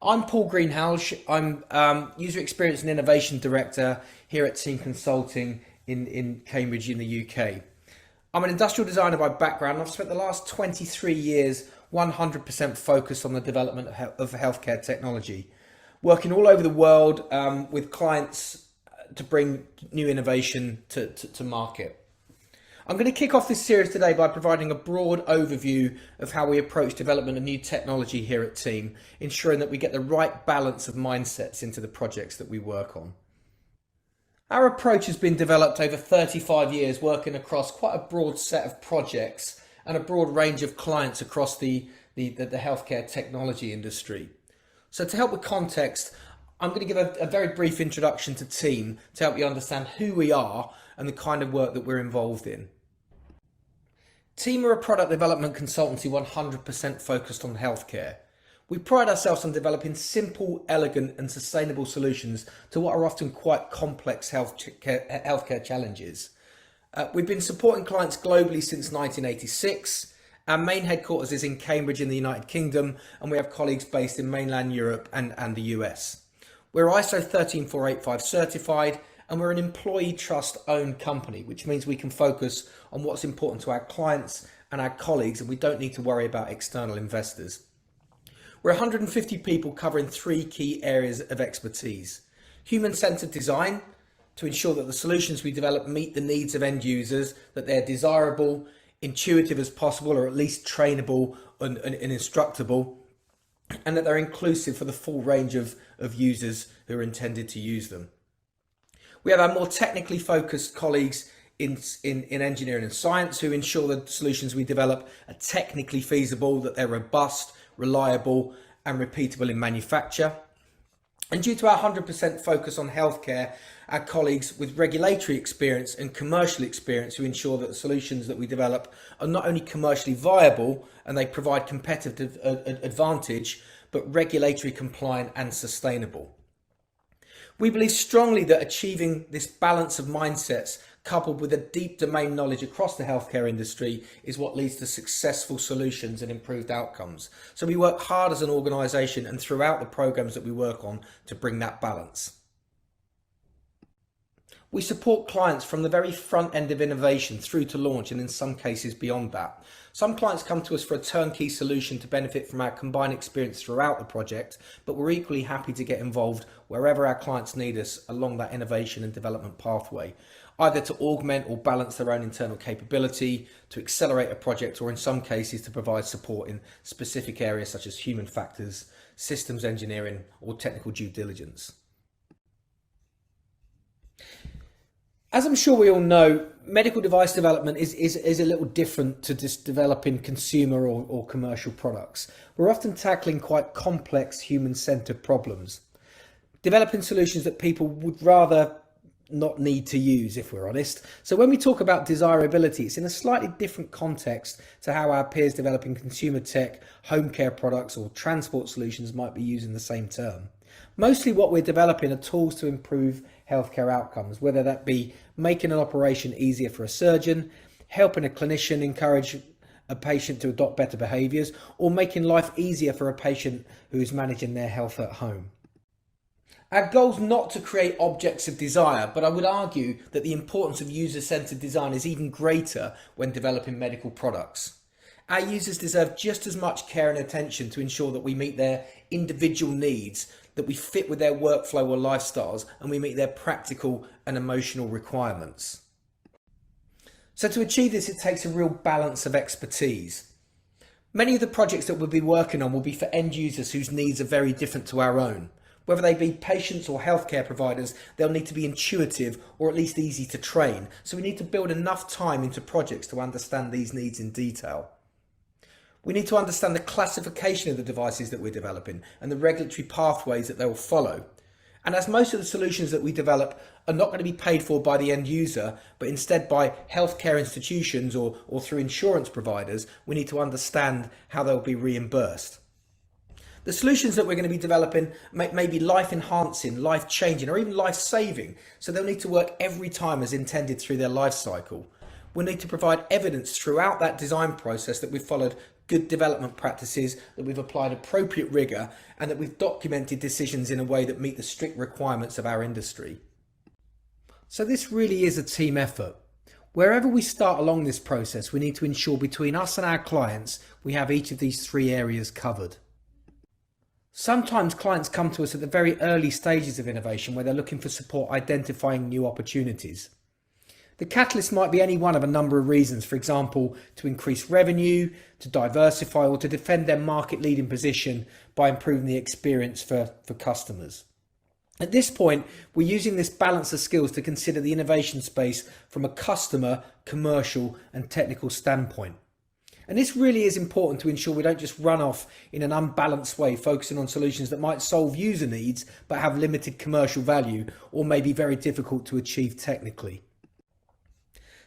I'm Paul Greenhalgh. I'm User Experience and Innovation Director here at Team Consulting in Cambridge in the UK. I'm an industrial designer by background. I've spent the last 23 years 100% focused on the development of healthcare technology, working all over the world with clients to bring new innovation to market. I'm going to kick off this series today by providing a broad overview of how we approach development of new technology here at Team, ensuring that we get the right balance of mindsets into the projects that we work on. Our approach has been developed over 35 years, working across quite a broad set of projects and a broad range of clients across the healthcare technology industry. So to help with context, I'm going to give a very brief introduction to Team to help you understand who we are and the kind of work that we're involved in. Team are a product development consultancy 100% focused on healthcare. We pride ourselves on developing simple, elegant and sustainable solutions to what are often quite complex healthcare challenges. We've been supporting clients globally since 1986. Our main headquarters is in Cambridge in the United Kingdom, and we have colleagues based in mainland Europe and the US. We're ISO 13485 certified, and we're an employee trust owned company, which means we can focus on what's important to our clients and our colleagues, and we don't need to worry about external investors. We're 150 people covering three key areas of expertise: human-centered design, to ensure that the solutions we develop meet the needs of end users, that they're desirable, intuitive as possible, or at least trainable and instructable, and that they're inclusive for the full range of users who are intended to use them. We have our more technically focused colleagues in engineering and science who ensure that the solutions we develop are technically feasible, that they're robust, reliable and repeatable in manufacture. And due to our 100% focus on healthcare, our colleagues with regulatory experience and commercial experience who ensure that the solutions that we develop are not only commercially viable and they provide competitive advantage, but regulatory compliant and sustainable. We believe strongly that achieving this balance of mindsets, coupled with a deep domain knowledge across the healthcare industry, is what leads to successful solutions and improved outcomes. So we work hard as an organisation and throughout the programmes that we work on to bring that balance. We support clients from the very front end of innovation through to launch, and in some cases beyond that. Some clients come to us for a turnkey solution to benefit from our combined experience throughout the project, but we're equally happy to get involved wherever our clients need us along that innovation and development pathway, either to augment or balance their own internal capability, to accelerate a project, or in some cases to provide support in specific areas such as human factors, systems engineering or technical due diligence. As I'm sure we all know, medical device development is a little different to just developing consumer or commercial products. We're often tackling quite complex human-centered problems, developing solutions that people would rather not need to use, if we're honest. So when we talk about desirability, it's in a slightly different context to how our peers developing consumer tech, home care products or transport solutions might be using the same term. Mostly what we're developing are tools to improve healthcare outcomes, whether that be making an operation easier for a surgeon, helping a clinician encourage a patient to adopt better behaviours, or making life easier for a patient who is managing their health at home. Our goal is not to create objects of desire, but I would argue that the importance of user-centered design is even greater when developing medical products. Our users deserve just as much care and attention to ensure that we meet their individual needs, that we fit with their workflow or lifestyles, and we meet their practical and emotional requirements. So to achieve this, it takes a real balance of expertise. Many of the projects that we'll be working on will be for end users whose needs are very different to our own. Whether they be patients or healthcare providers, they'll need to be intuitive or at least easy to train. So we need to build enough time into projects to understand these needs in detail. We need to understand the classification of the devices that we're developing and the regulatory pathways that they will follow. And as most of the solutions that we develop are not going to be paid for by the end user, but instead by healthcare institutions or through insurance providers, we need to understand how they'll be reimbursed. The solutions that we're going to be developing may be life-enhancing, life-changing, or even life-saving, so they'll need to work every time as intended through their life cycle. We'll need to provide evidence throughout that design process that we've followed good development practices, that we've applied appropriate rigour, and that we've documented decisions in a way that meet the strict requirements of our industry. So this really is a team effort. Wherever we start along this process, we need to ensure between us and our clients, we have each of these three areas covered. Sometimes clients come to us at the very early stages of innovation where they're looking for support identifying new opportunities. The catalyst might be any one of a number of reasons, for example, to increase revenue, to diversify, or to defend their market leading position by improving the experience for customers. At this point, we're using this balance of skills to consider the innovation space from a customer, commercial, and technical standpoint. And this really is important to ensure we don't just run off in an unbalanced way, focusing on solutions that might solve user needs but have limited commercial value or may be very difficult to achieve technically.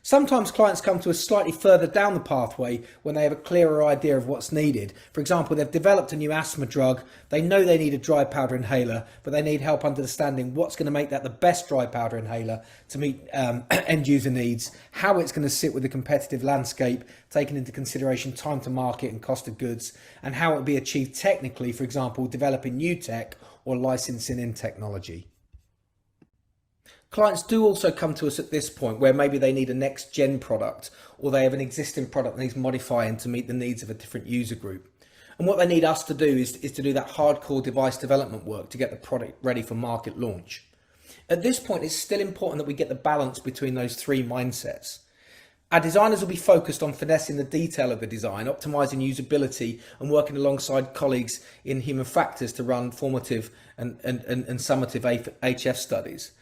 Sometimes clients come to us slightly further down the pathway when they have a clearer idea of what's needed. For example, they've developed a new asthma drug, they know they need a dry powder inhaler, but they need help understanding what's going to make that the best dry powder inhaler to meet end user needs, how it's going to sit with the competitive landscape, taking into consideration time to market and cost of goods, and how it will be achieved technically, for example, developing new tech or licensing in technology. Clients do also come to us at this point where maybe they need a next gen product, or they have an existing product that needs modifying to meet the needs of a different user group. And what they need us to do is to do that hardcore device development work to get the product ready for market launch. At this point, it's still important that we get the balance between those three mindsets. Our designers will be focused on finessing the detail of the design, optimizing usability, and working alongside colleagues in human factors to run formative and summative HF studies.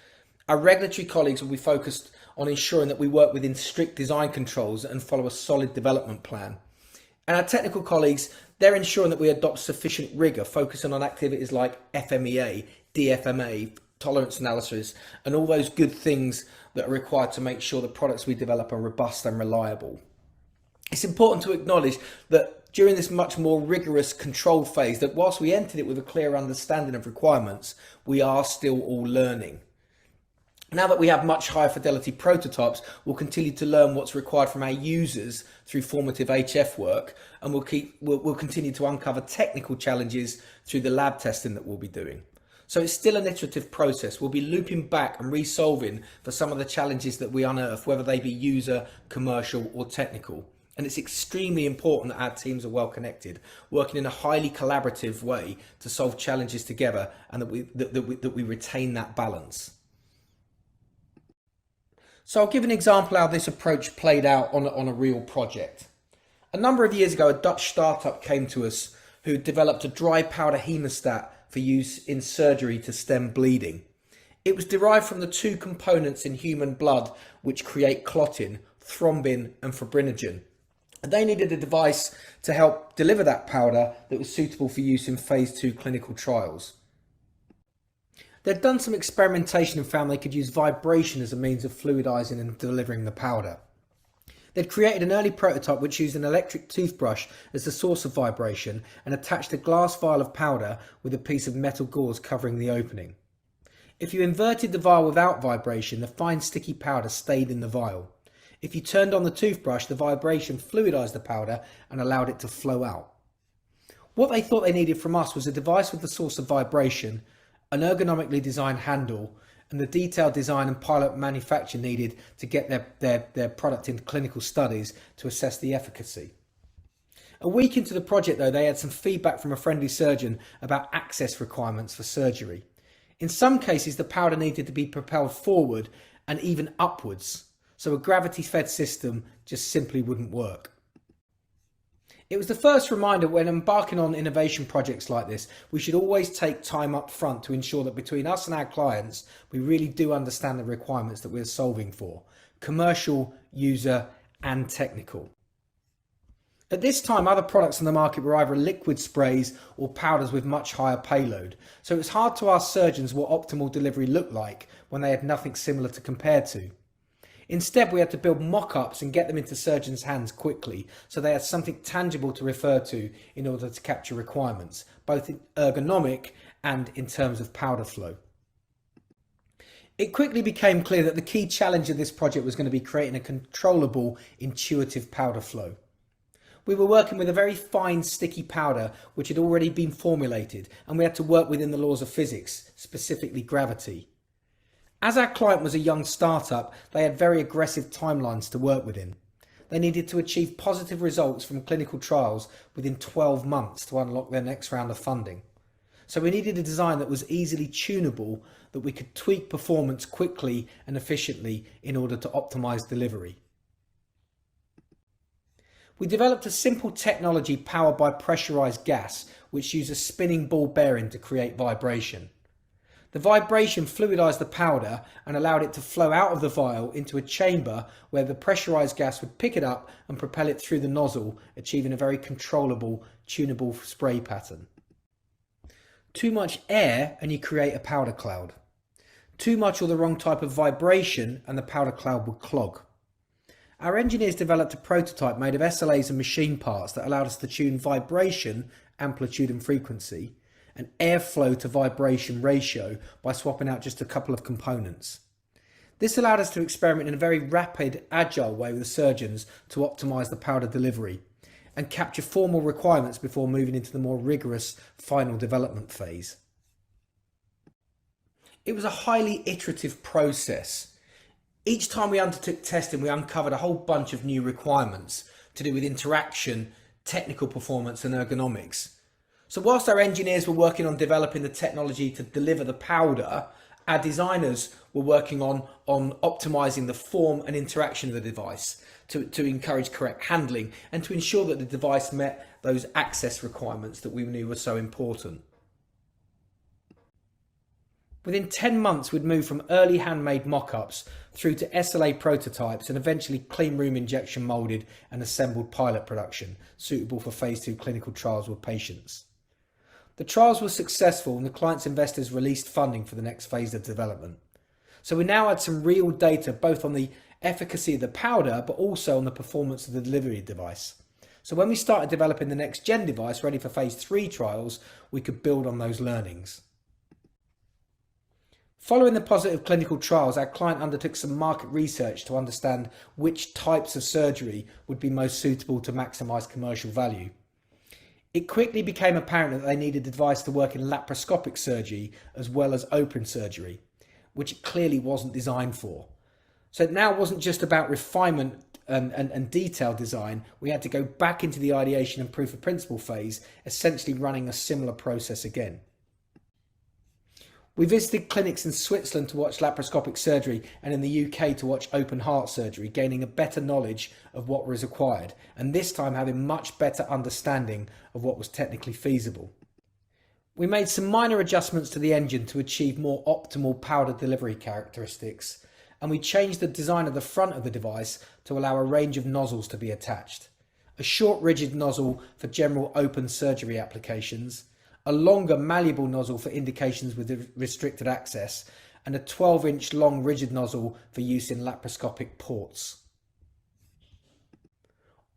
Our regulatory colleagues will be focused on ensuring that we work within strict design controls and follow a solid development plan. And our technical colleagues, they're ensuring that we adopt sufficient rigour, focusing on activities like FMEA, DFMA, tolerance analysis, and all those good things that are required to make sure the products we develop are robust and reliable. It's important to acknowledge that during this much more rigorous control phase, that whilst we entered it with a clear understanding of requirements, we are still all learning. Now that we have much higher fidelity prototypes, we'll continue to learn what's required from our users through formative HF work, and we'll continue to uncover technical challenges through the lab testing that we'll be doing. So it's still an iterative process. We'll be looping back and resolving for some of the challenges that we unearth, whether they be user, commercial, or technical. And it's extremely important that our teams are well connected, working in a highly collaborative way to solve challenges together, and that we retain that balance. So I'll give an example how this approach played out on a real project. A number of years ago, a Dutch startup came to us who developed a dry powder hemostat for use in surgery to stem bleeding. It was derived from the two components in human blood which create clotting, thrombin and fibrinogen. And they needed a device to help deliver that powder that was suitable for use in phase 2 clinical trials. They'd done some experimentation and found they could use vibration as a means of fluidizing and delivering the powder. They'd created an early prototype which used an electric toothbrush as the source of vibration and attached a glass vial of powder with a piece of metal gauze covering the opening. If you inverted the vial without vibration, the fine sticky powder stayed in the vial. If you turned on the toothbrush, the vibration fluidized the powder and allowed it to flow out. What they thought they needed from us was a device with the source of vibration, an ergonomically designed handle, and the detailed design and pilot manufacture needed to get their product into clinical studies to assess the efficacy. A week into the project though, they had some feedback from a friendly surgeon about access requirements for surgery. In some cases, the powder needed to be propelled forward and even upwards, so a gravity-fed system just simply wouldn't work. It was the first reminder when embarking on innovation projects like this, we should always take time up front to ensure that between us and our clients, we really do understand the requirements that we're solving for, commercial, user, and technical. At this time, other products on the market were either liquid sprays or powders with much higher payload, so it was hard to ask surgeons what optimal delivery looked like when they had nothing similar to compare to. Instead, we had to build mock-ups and get them into surgeons' hands quickly, so they had something tangible to refer to in order to capture requirements, both in ergonomic and in terms of powder flow. It quickly became clear that the key challenge of this project was going to be creating a controllable, intuitive powder flow. We were working with a very fine sticky powder which had already been formulated, and we had to work within the laws of physics, specifically gravity. As our client was a young startup, they had very aggressive timelines to work within. They needed to achieve positive results from clinical trials within 12 months to unlock their next round of funding. So we needed a design that was easily tunable, that we could tweak performance quickly and efficiently in order to optimize delivery. We developed a simple technology powered by pressurized gas, which used a spinning ball bearing to create vibration. The vibration fluidized the powder and allowed it to flow out of the vial into a chamber where the pressurized gas would pick it up and propel it through the nozzle, achieving a very controllable, tunable spray pattern. Too much air and you create a powder cloud. Too much or the wrong type of vibration and the powder cloud would clog. Our engineers developed a prototype made of SLAs and machine parts that allowed us to tune vibration, amplitude and frequency, and airflow to vibration ratio by swapping out just a couple of components. This allowed us to experiment in a very rapid, agile way with the surgeons to optimize the powder delivery and capture formal requirements before moving into the more rigorous final development phase. It was a highly iterative process. Each time we undertook testing, we uncovered a whole bunch of new requirements to do with interaction, technical performance and ergonomics. So whilst our engineers were working on developing the technology to deliver the powder, our designers were working on optimizing the form and interaction of the device to encourage correct handling and to ensure that the device met those access requirements that we knew were so important. Within 10 months, we'd moved from early handmade mock-ups through to SLA prototypes and eventually clean room injection molded and assembled pilot production, suitable for phase 2 clinical trials with patients. The trials were successful and the client's investors released funding for the next phase of development. So we now had some real data both on the efficacy of the powder but also on the performance of the delivery device. So when we started developing the next gen device ready for phase 3 trials, we could build on those learnings. Following the positive clinical trials, our client undertook some market research to understand which types of surgery would be most suitable to maximise commercial value. It quickly became apparent that they needed a device to work in laparoscopic surgery as well as open surgery, which it clearly wasn't designed for. So it now wasn't just about refinement and detailed design. We had to go back into the ideation and proof of principle phase, essentially running a similar process again. We visited clinics in Switzerland to watch laparoscopic surgery and in the UK to watch open heart surgery, gaining a better knowledge of what was required, and this time having much better understanding of what was technically feasible. We made some minor adjustments to the engine to achieve more optimal powder delivery characteristics, and we changed the design of the front of the device to allow a range of nozzles to be attached. A short rigid nozzle for general open surgery applications, a longer malleable nozzle for indications with restricted access, and a 12-inch long rigid nozzle for use in laparoscopic ports.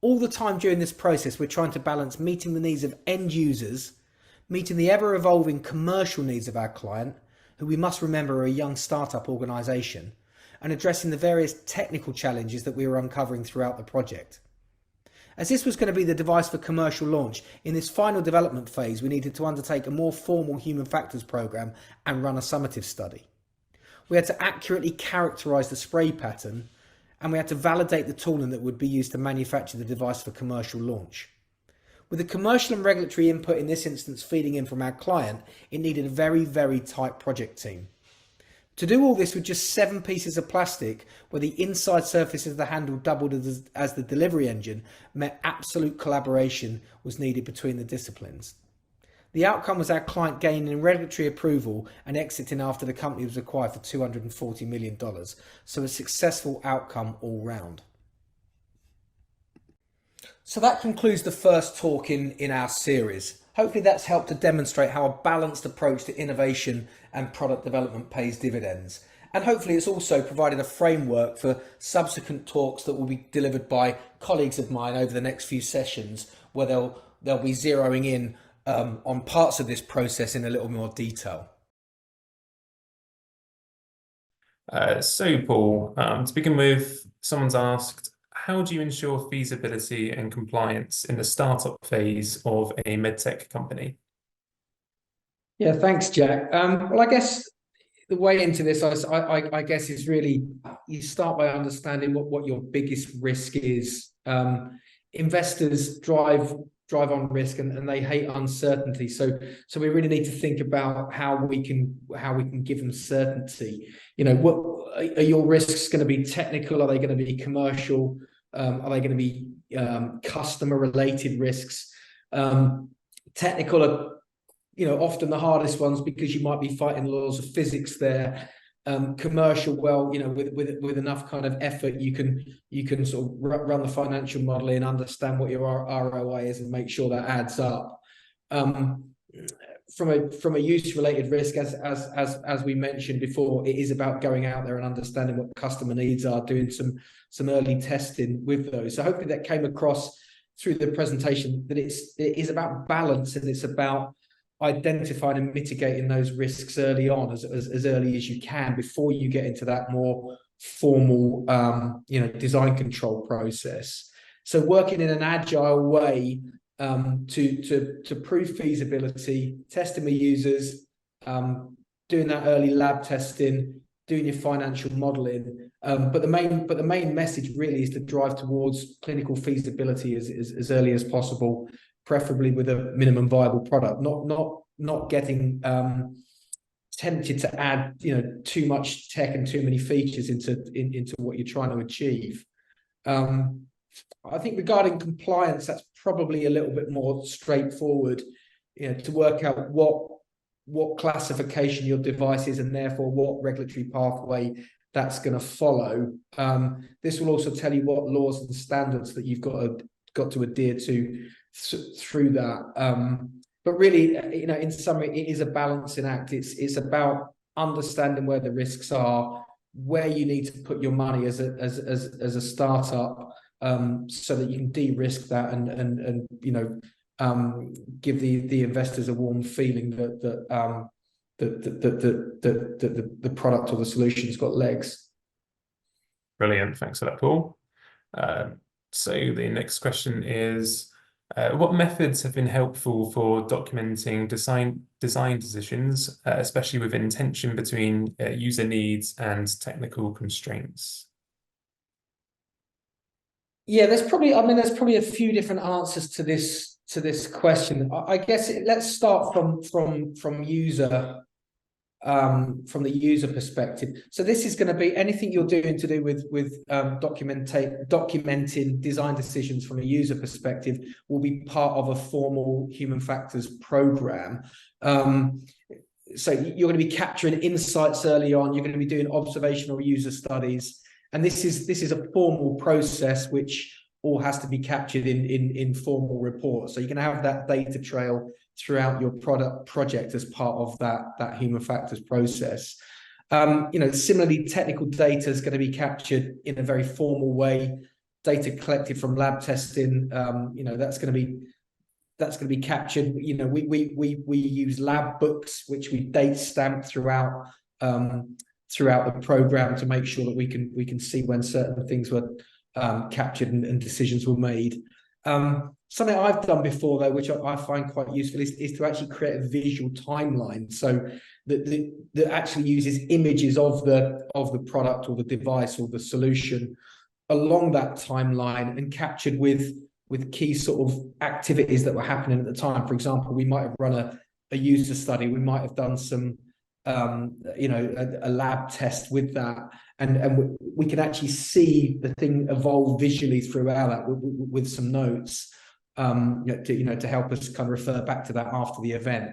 All the time during this process, we're trying to balance meeting the needs of end users, meeting the ever-evolving commercial needs of our client, who we must remember are a young startup organisation, and addressing the various technical challenges that we were uncovering throughout the project. As this was going to be the device for commercial launch, in this final development phase we needed to undertake a more formal human factors program and run a summative study. We had to accurately characterise the spray pattern, and we had to validate the tooling that would be used to manufacture the device for commercial launch. With the commercial and regulatory input in this instance feeding in from our client, it needed a very, very tight project team. To do all this with just 7 pieces of plastic, where the inside surface of the handle doubled as the delivery engine, meant absolute collaboration was needed between the disciplines. The outcome was our client gaining regulatory approval and exiting after the company was acquired for $240 million, so a successful outcome all round. So that concludes the first talk in our series. Hopefully that's helped to demonstrate how a balanced approach to innovation and product development pays dividends. And hopefully it's also provided a framework for subsequent talks that will be delivered by colleagues of mine over the next few sessions, where they'll be zeroing in on parts of this process in a little more detail. So Paul, to begin with, someone's asked, how do you ensure feasibility and compliance in the startup phase of a medtech company? Yeah, thanks, Jack. Well, I guess the way into this, I guess, is really you start by understanding what your biggest risk is. Investors drive on risk and they hate uncertainty. So we really need to think about how we can give them certainty. What are your risks going to be? Technical? Are they going to be commercial? Are they going to be customer related risks? Technical are often the hardest ones because you might be fighting the laws of physics there. Commercial, well, with enough kind of effort, you can sort of run the financial modeling, understand what your ROI is, and make sure that adds up. From a use related risk, as we mentioned before, it is about going out there and understanding what customer needs are, doing some early testing with those. So hopefully that came across through the presentation, that it is about balance, and it's about identifying and mitigating those risks early on, as early as you can, before you get into that more formal design control process. So working in an agile way to prove feasibility, testing with users, doing that early lab testing, doing your financial modeling. But the main message really is to drive towards clinical feasibility as early as possible, preferably with a minimum viable product, not getting tempted to add too much tech and too many features into what you're trying to achieve. I think regarding compliance, that's probably a little bit more straightforward, to work out what classification your device is, and therefore what regulatory pathway that's going to follow. This will also tell you what laws and standards that you've got to adhere to through that. But really, in summary, it is a balancing act. It's about understanding where the risks are, where you need to put your money as a startup, so that you can de-risk that and give the investors a warm feeling that the product or the solution's got legs. Brilliant, thanks for that, Paul. So the next question is, what methods have been helpful for documenting design decisions, especially within tension between user needs and technical constraints? Yeah, there's probably a few different answers to this question. I guess let's start from the user perspective. So this is going to be anything you're doing to do with documenting design decisions from a user perspective will be part of a formal human factors program. So you're going to be capturing insights early on. You're going to be doing observational user studies, and this is a formal process which all has to be captured in formal reports. So you're going to have that data trail throughout your project as part of that human factors process. Similarly, technical data is going to be captured in a very formal way. Data collected from lab testing, that's going to be captured. We use lab books which we date stamp throughout the program to make sure that we can see when certain things were captured and decisions were made. Something I've done before, though, which I find quite useful, is to actually create a visual timeline, so that actually uses images of the product or the device or the solution along that timeline, and captured with key sort of activities that were happening at the time. For example, we might have run a user study, we might have done some a lab test with that, and we can actually see the thing evolve visually throughout that with some notes to help us kind of refer back to that after the event.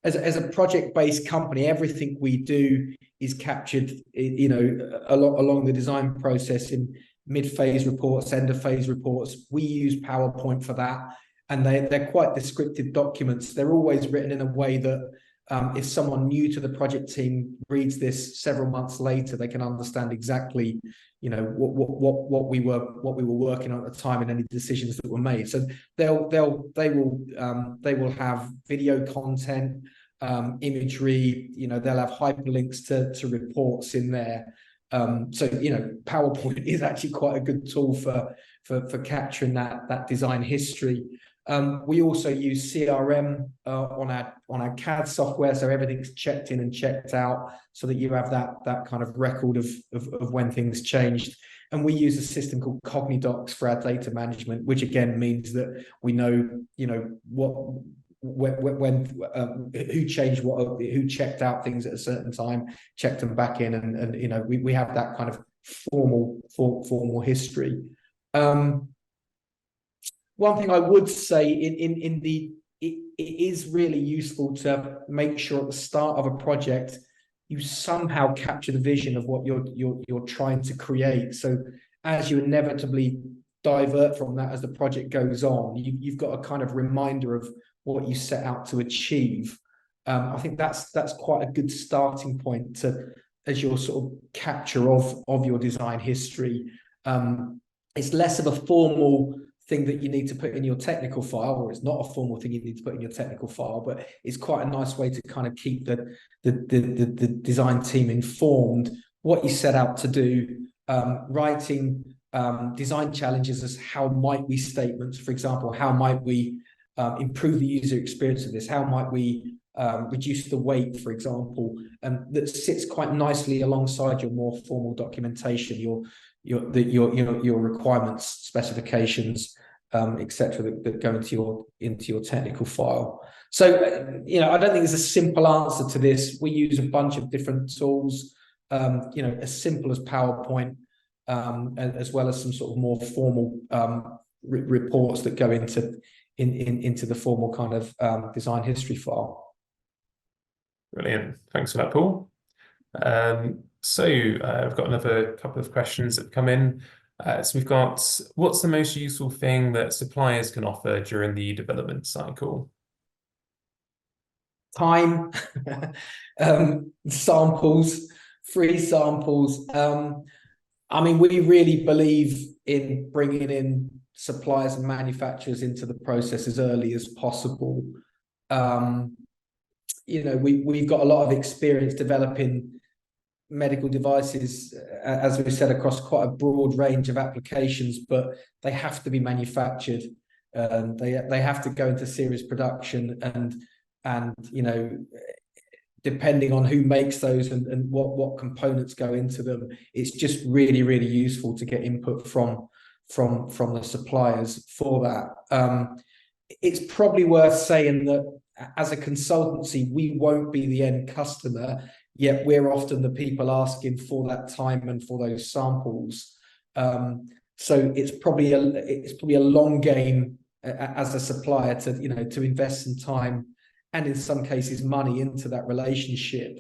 As a project-based company, everything we do is captured along the design process in mid-phase reports, end-of-phase reports. We use PowerPoint for that, and they're quite descriptive documents. They're always written in a way that if someone new to the project team reads this several months later, they can understand exactly what we were working on at the time and any decisions that were made. So they will have video content, imagery. They'll have hyperlinks to reports in there. So PowerPoint is actually quite a good tool for capturing that design history. We also use CRM on our CAD software, so everything's checked in and checked out, so that you have that kind of record of when things changed. And we use a system called Cognidocs for our data management, which again means that we know, when who changed what, who checked out things at a certain time, checked them back in, and we have that kind of formal history. One thing I would say it is really useful to make sure at the start of a project you somehow capture the vision of what you're trying to create. So as you inevitably divert from that as the project goes on, you've got a kind of reminder of what you set out to achieve. I think that's quite a good starting point as your sort of capture of your design history. It's less of a formal thing that you need to put in your technical file, or it's not a formal thing you need to put in your technical file, but it's quite a nice way to kind of keep the design team informed what you set out to do. Writing design challenges as how might we statements, for example, how might we improve the user experience of this, how might we reduce the weight, for example, and that sits quite nicely alongside your more formal documentation, your requirements, specifications, etc., that go into your technical file. So I don't think there's a simple answer to this. We use a bunch of different tools, as simple as PowerPoint, as well as some sort of more formal reports that go into the formal kind of design history file. Brilliant. Thanks for that, Paul. I've got another couple of questions that come in. So we've got, what's the most useful thing that suppliers can offer during the development cycle? Time, samples, free samples. We really believe in bringing in suppliers and manufacturers into the process as early as possible. We've got a lot of experience developing medical devices, as we said, across quite a broad range of applications, but they have to be manufactured. They have to go into serious production, and depending on who makes those and what components go into them, it's just really, really useful to get input from the suppliers for that. It's probably worth saying that as a consultancy, we won't be the end customer, yet we're often the people asking for that time and for those samples. So it's probably a long game as a supplier to invest some time, and in some cases money, into that relationship.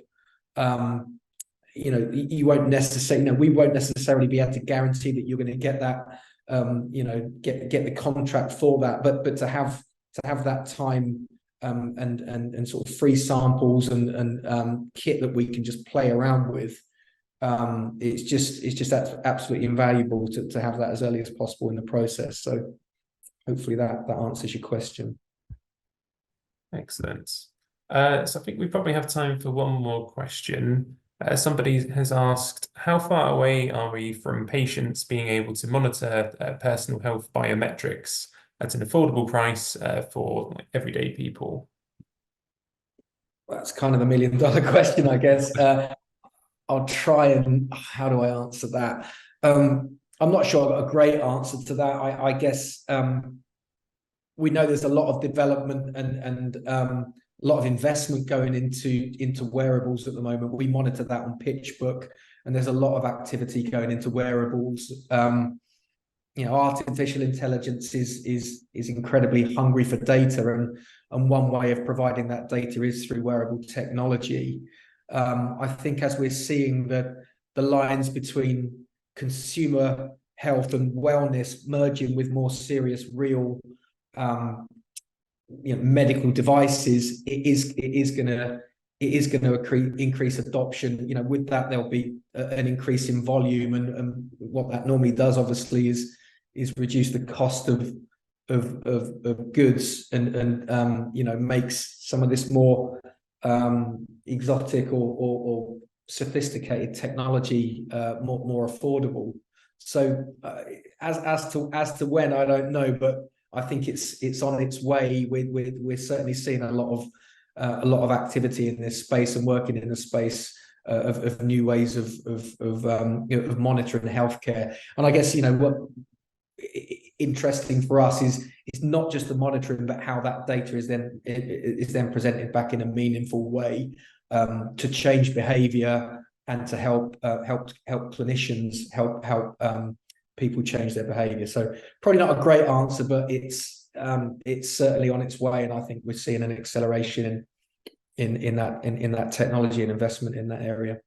You won't necessarily, we won't necessarily be able to guarantee that you're going to get that, get the contract for that, but to have that time, and sort of free samples and kit that we can just play around with, it's just absolutely invaluable to have that as early as possible in the process. So hopefully that answers your question. Excellent. So I think we probably have time for one more question. Somebody has asked, how far away are we from patients being able to monitor personal health biometrics at an affordable price for everyday people? That's kind of the $1 million question, I guess. I'll try and, how do I answer that? I'm not sure I've got a great answer to that. I guess we know there's a lot of development and a lot of investment going into wearables at the moment. We monitor that on PitchBook, and there's a lot of activity going into wearables. Artificial intelligence is incredibly hungry for data, and one way of providing that data is through wearable technology. I think as we're seeing the lines between consumer health and wellness merging with more serious, real medical devices, it is going to increase adoption. With that there'll be an increase in volume, and what that normally does, obviously, is reduce the cost of goods, and makes some of this more exotic or sophisticated technology more affordable. So as to when, I don't know, but I think it's on its way. We're certainly seeing a lot of activity in this space and working in the space of new ways of monitoring healthcare. And I guess what interesting for us is not just the monitoring, but how that data is then presented back in a meaningful way to change behavior and to help clinicians help people change their behavior. So probably not a great answer, but it's certainly on its way, and I think we're seeing an acceleration in that technology and investment in that area.